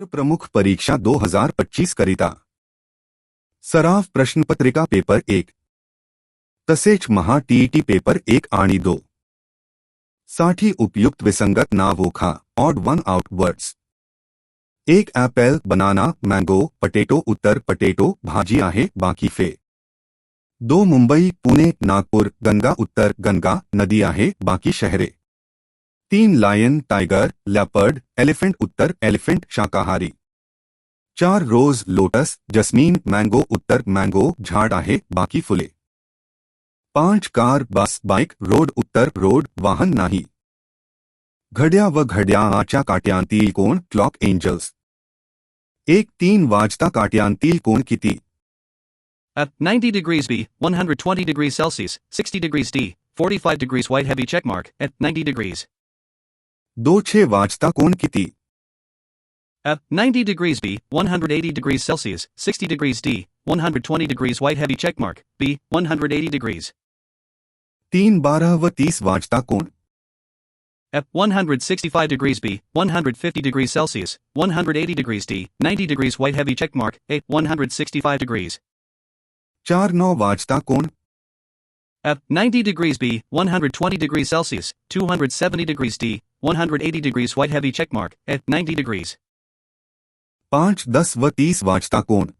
प्रमुख परीक्षा 2025 करिता सराव प्रश्नपत्रिका पेपर 1 तसेच महा टीईटी पेपर 1 आणि 2 साठी उपयुक्त विसंगत नाव ओळखा. Odd one out words. 1 apple, banana, mango, potato. उत्तर पटेटो भाजी आहे, बाकी फे. 2 मुंबई, पुणे, नागपूर, गंगा. उत्तर गंगा नदी आहे, बाकी शहरे. 3 लायन, टाइगर, लेपर्ड, एलिफेंट. उत्तर एलिफेंट शाकाहारी. 4 रोज, लोटस, जस्मीन, मँगो. उत्तर मँगो झाड आहे, बाकी फुले. 5 कार, बस, बाइक, रोड. उत्तर रोड वाहन नाही. घड्या व घड्याळाच्या काट्यांतील कोण? Clock angels. 1-3 वाजता काट्यांतील कोण किती? At 90 degrees B, 120 degrees Celsius, 60 degrees D, 45 degrees white heavy checkmark, at 90 degrees. 2 वाजता कोण किती? At 90 degrees B, 180 degrees Celsius, 60 degrees D, 120 degrees white heavy checkmark, B, 180 degrees. 3:12 व 30 वाजता कोण? At 165 degrees B, 150 degrees Celsius, 180 degrees D, 90 degrees white heavy checkmark, A, 165 degrees. 4:09 वाजता कोण? At 90 degrees B, 120 degrees Celsius, 270 degrees D, 180 degrees white heavy checkmark, at 90 degrees. 5:10 व 30 वाजता कोण?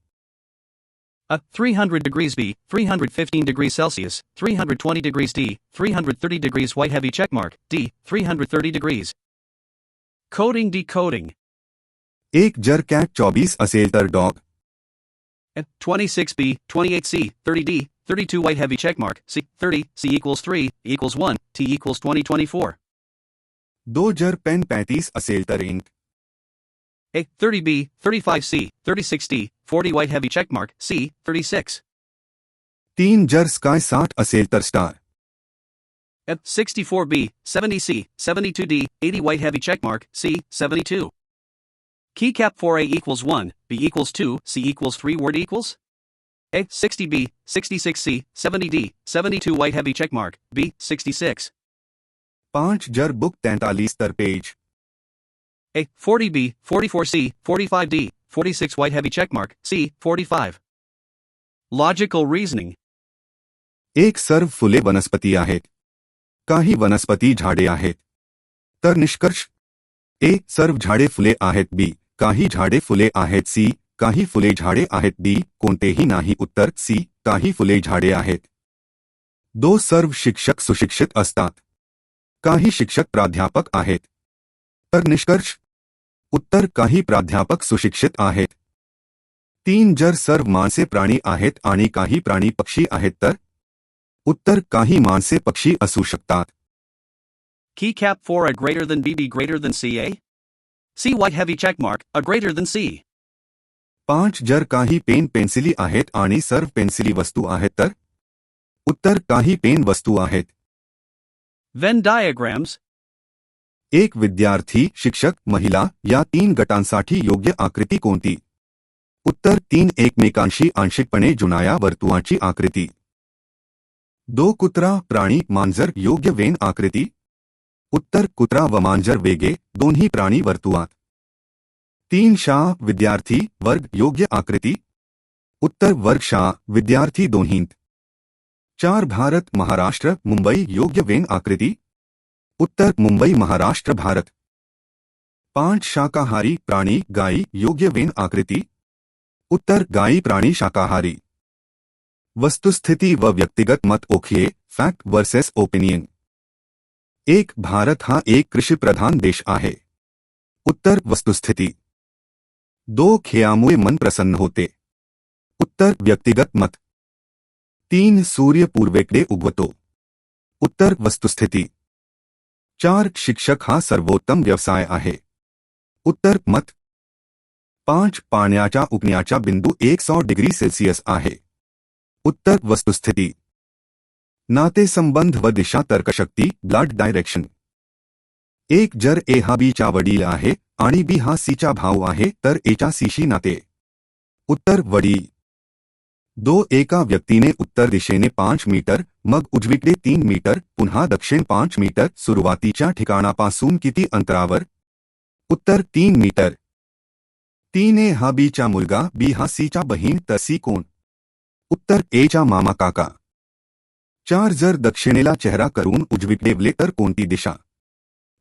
At 300 degrees B, 315 degrees Celsius, 320 degrees D, 330 degrees white heavy checkmark, D, 330 degrees. Coding decoding. 1 जर cat 24 असेल तर dog. At 26B, 28C, 30D, 32 white heavy checkmark, C, 30, C equals 3, equals 1, T equals 2024. 2 जर pen 35 असेल तर ink. A, 30B, 35C, 36D, 40 white heavy checkmark, C, 36. 3 जर sky 60 असेल तर star. At 64B, 70C, 72D, 80 white heavy checkmark, C, 72. Keycap 4A equals 1, B equals 2, C equals 3 word equals? A, 60B, 66C, 70D, 72 white heavy checkmark, B, 66. 5 जर book 43 तर page. A, 40B, 44C, 45D, 46 white heavy checkmark, C, 45. Logical reasoning. 1 सर्व फुले वनस्पती आहेत. काही वनस्पती झाडे आहेत. तर निष्कर्ष. A सर्व झाडे फुले आहेत. B काही झाडे फुले आहेत. C काही फुले झाडे आहेत. D कोणतेही नाही. उत्तर C काही फुले झाडे आहेत. 2 सर्व शिक्षक सुशिक्षित असतात. काही शिक्षक प्राध्यापक आहेत. तर निष्कर्ष. उत्तर काही प्राध्यापक सुशिक्षित आहेत. 3 जर सर्व माणसे प्राणी आहेत आणि काही प्राणी पक्षी आहेत तर? उत्तर काही माणसे पक्षी असू शकतात. Keycap 4 A greater than B, B greater than C, A? C white heavy checkmark, A greater than C. 5 जर काही पेन पेन्सिली आहेत आणि सर्व पेन्सिली वस्तू आहेत तर? उत्तर काही पेन वस्तू आहेत. Venn diagrams. 1 विद्यार्थी, शिक्षक, महिला या 3 गटांसाठी योग्य आकृती कोणती? उत्तर 3 एकमेकांशी आंशिकपणे जुळणाऱ्या वर्तुळाची आकृती. 2 कुत्रा, प्राणी, मांजर योग्य वेन आकृती. उत्तर कुत्रा व मांजर वेगे दोन्ही प्राणी वर्तुळात. 3 शाळा, विद्यार्थी, वर्ग योग्य आकृती. उत्तर वर्ग शाळा, विद्यार्थी दोन्हींत. 4 भारत, महाराष्ट्र, मुंबई योग्य वेन आकृती. उत्तर मुंबई महाराष्ट्र भारत. 5 शाकाहारी, प्राणी, गायी योग्य वेन आकृती. उत्तर गायी प्राणी शाकाहारी. वस्तुस्थिती व व्यक्तिगत मत ओळखिये. Fact versus opinion. 1 भारत हा एक कृषिप्रधान देश आहे. उत्तर वस्तुस्थिती. 2 खेळामुळे मन प्रसन्न होते. उत्तर व्यक्तिगत मत. 3 सूर्य पूर्वेकडे उगवतो. उत्तर वस्तुस्थिती. 4 शिक्षक हा सर्वोत्तम व्यवसाय आहे. उत्तर मत. 5 पाण्याच्या उकळण्याचा बिंदू 100 डिग्री सेल्सिअस आहे. उत्तर वस्तुस्थिती. नातेसंबंध व दिशा तर्कशक्ती ब्लड डायरेक्शन. 1 जर ए हा बी चा वडील आहे आणि बी हा सी चा भाऊ आहे तर ए चा सी शी नाते. उत्तर वडील. 2 एका व्यक्तीने उत्तर दिशेने 5 मीटर, मग उजवीकडे 3 मीटर, पुन्हा दक्षिण 5 मीटर सुरुवातीच्या ठिकाणापासून किती अंतरावर? उत्तर 3 मीटर. 3 ए हा बीचा मुलगा, बी हा सीचा बहीण, तर सी कोण? उत्तर एचा मामा काका. 4 जर दक्षिणेला चेहरा करून उजवीकडे वळले तर कोणती दिशा?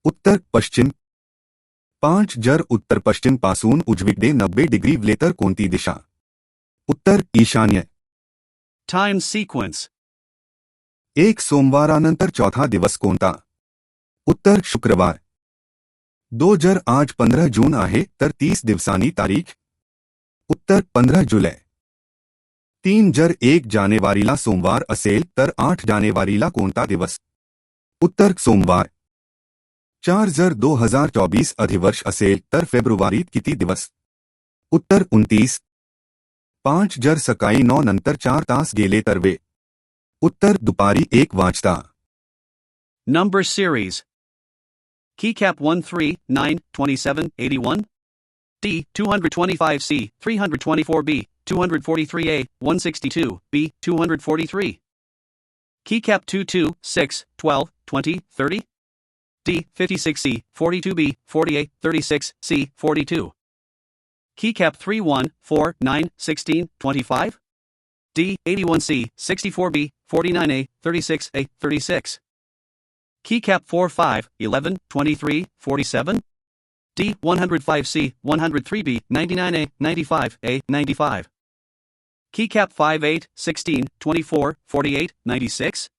उत्तर पश्चिम. 5 जर उत्तर पश्चिम पासून उजवीकडे 90 डिग्री वळले तर कोणती दिशा? उत्तर ईशान्य. Time sequence. 1 सोमवारानंतर चौथा दिवस कोणता? उत्तर शुक्रवार. 2 जर आज 15 जून आहे तर 30 दिवसांनी तारीख? उत्तर 15 जुलै. 3 जर 1 जानेवारीला सोमवार असेल तर 8 जानेवारीला कोणता दिवस? उत्तर सोमवार. 4 जर 2024 अधिवर्ष असेल तर फेब्रुवारीत किती दिवस? उत्तर 29. 5 जर सकाळी 9 नंतर 4 तास गेले तर वेळ? उत्तर दुपारी 1 वाजता. Number series. Keycap 139, 27, 81. D, 225C, 324B, 243A, 162, B, 243. Keycap 226, 12, 20, 30. D, 56C, 42B, 48, 36, C, 42. Keycap 3149, 16, 25. D, 81C, 64B, 49A, 36A, 36. Keycap 45, 11, 23, 47. D, 105C, 103B, 99A, 95A, 95. Keycap 58, 16, 24, 48, 96.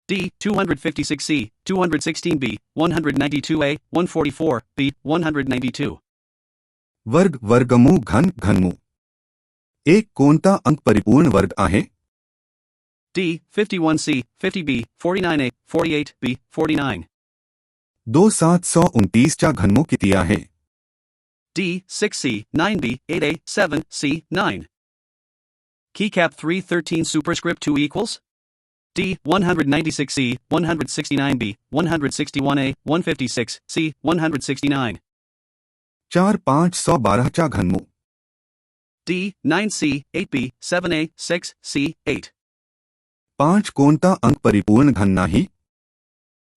D, 256C, 216B, 192A, 144B, 192. वर्ग वर्गमूळ घन घनमूळ. एक कोणता अंक परिपूर्ण वर्ग आहे? D, 51C, 50B, 49A, 48B, 49. 2729 चा घनमूळ किती आहे? D, 6C, 9B, 8A, 7C, 9. Keycap 313 superscript 2 equals? D, 196C, 169B, 161A, 156C, 169. 4512 चा घनमूळ. D, 9C, 8B, 7A, 6C, 8. 5 कोणता अंक परिपूर्ण घन नाही?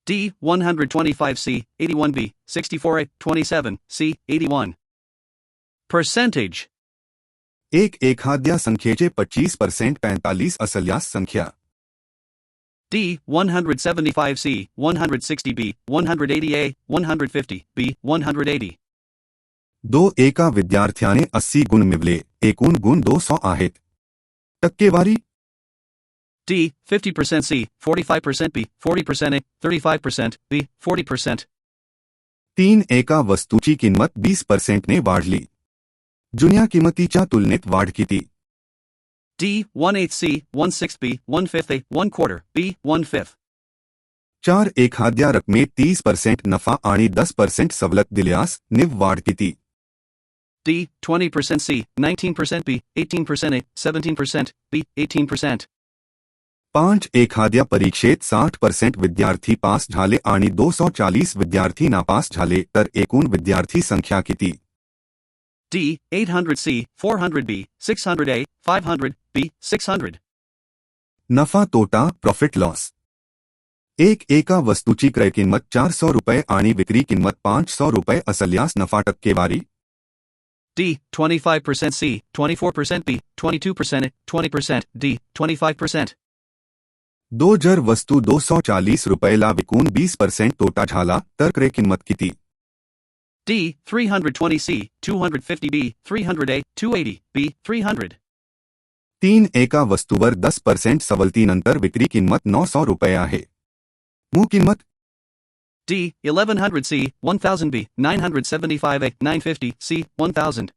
D, 125C, 81B, 64A, 27C, 81. Percentage. एक एखाद्या संख्येचे 25% 45 असल्यास संख्या? D, 175C, 160B, 180A, 150B, 180. 2 एका विद्यार्थ्याने 80 गुण मिळवले, एकूण गुण 200 आहेत. टक्केवारी? D, 50% C, 45% B, 40% A, 35% B, 40%. 3 एका वस्तूची किंमत 20% ने वाढली. जुन्या किंमतीच्या तुलनेत वाढ किती? D, 1/8 C, 1/6 B, 1/5 A, 1/4 B, 1/5. 4 एखाद्या रकमेत 30% नफा आणि 10% सवलत दिल्यास निव्वळ वाढ किती? D, 20% C, 19% B, 18% A, 17% B, 18%. 5 एखाद्या परीक्षेत 60% विद्यार्थी पास झाले आणि 240 विद्यार्थी नापास झाले तर एकूण विद्यार्थी संख्या किती? D, 800 C, 400 B, 600 A, 500 B, 600. नफा तोटा प्रॉफिट लॉस. एक एका वस्तूची क्रय किंमत 400 रुपये आणि विक्री किंमत 500 रुपये असल्यास नफा टक्केवारी? D, 25% C, 24% B, 22% A, 20% D, 25%. 2 जर वस्तू 240 रुपयाला विकून 20% तोटा झाला तर क्रय किंमत किती? D, 320 C, 250 B, 300 A, 280 B, 300. 3 एका वस्तूवर 10% सवलतीनंतर विक्री किंमत 900 रुपये आहे. मूळ किंमत? D, 1100 C, 1000 B, 975 A, 950 C, 1000.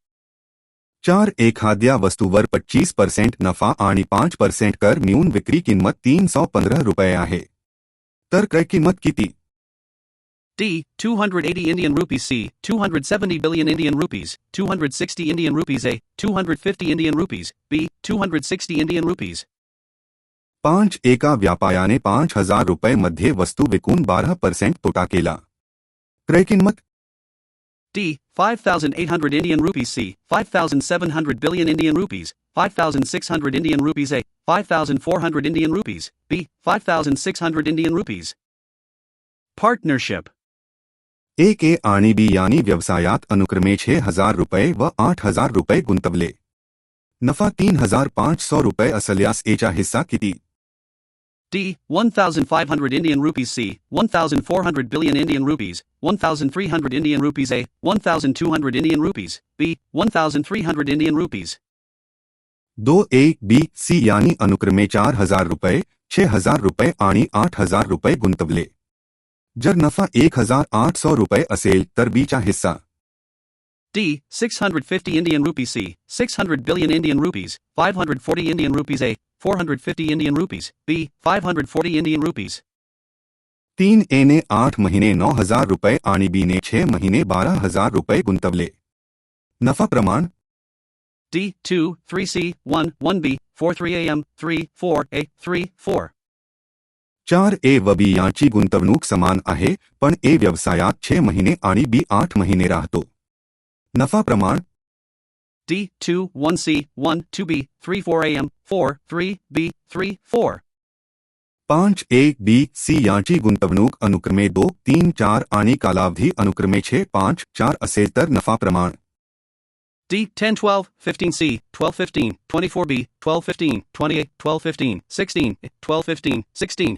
4 एखाद्या वस्तूवर 25% नफा आणि 5% कर मिळून विक्री किंमत 315 रुपये आहे. तर क्रय किंमत किती? D, 280 Indian rupees C, 270 billion Indian rupees, 260 Indian rupees A, 250 Indian rupees B, 260 Indian rupees. 5 एका व्यापाऱ्याने 5000 रुपये मध्ये वस्तू विकून 12% तोटा केला. क्रय किंमत? D, 5,800 Indian rupees C, 5,700 billion Indian rupees, 5,600 Indian rupees A, 5,400 Indian rupees B, 5,600 Indian rupees. Partnership. एक ए आणि बी यांनी व्यवसायात अनुक्रमे 6,000 रुपये व 8,000 रुपये गुंतवले. नफा 3,500 रुपये असल्यास एचा हिस्सा किती? D. 1,500 Indian rupees. C. 1,400 billion Indian rupees. 1,300 Indian rupees. A. 1,200 Indian rupees. B. 1,300 Indian rupees. 2 A B C यांनी अनुक्रमे 4,000 रुपये, 6,000 रुपये आणि 8,000 रुपये गुंतवले. जर नफा 1,800 रुपये असेल तर बीचा हिस्सा? D. 650 Indian rupees. C. 600 billion Indian rupees. 540 Indian rupees. A. 450 Indian rupees. B. 540 Indian rupees. 3 ए ने 8 महीने 9,000 रुपये आणि बी ने 6 महीने 12,000 रुपये गुंतवले. नफा प्रमाण? D. 2, 3C, 1, 1B, 4, 3AM, 3, 4A, 3, 4. 4 ए व बी यांची गुंतवणूक समान आहे, पण ए व्यवसायात 6 महिने आणि बी 8 महिने राहतो. नफा प्रमाण? D. 2, 1C, 1, 2B, 3, 4AM, 4, 3B, 3, 4. 5 ए बी सी यांची गुंतवणूक अनुक्रमे 2, 3, 4 आणि कालावधी अनुक्रमे 6, 5, 4 असेल तर नफा प्रमाण? D. 10, 12, 15C, 12, 15, 24B, 12, 15, 28, 12, 15, 16, 12, 15, 16.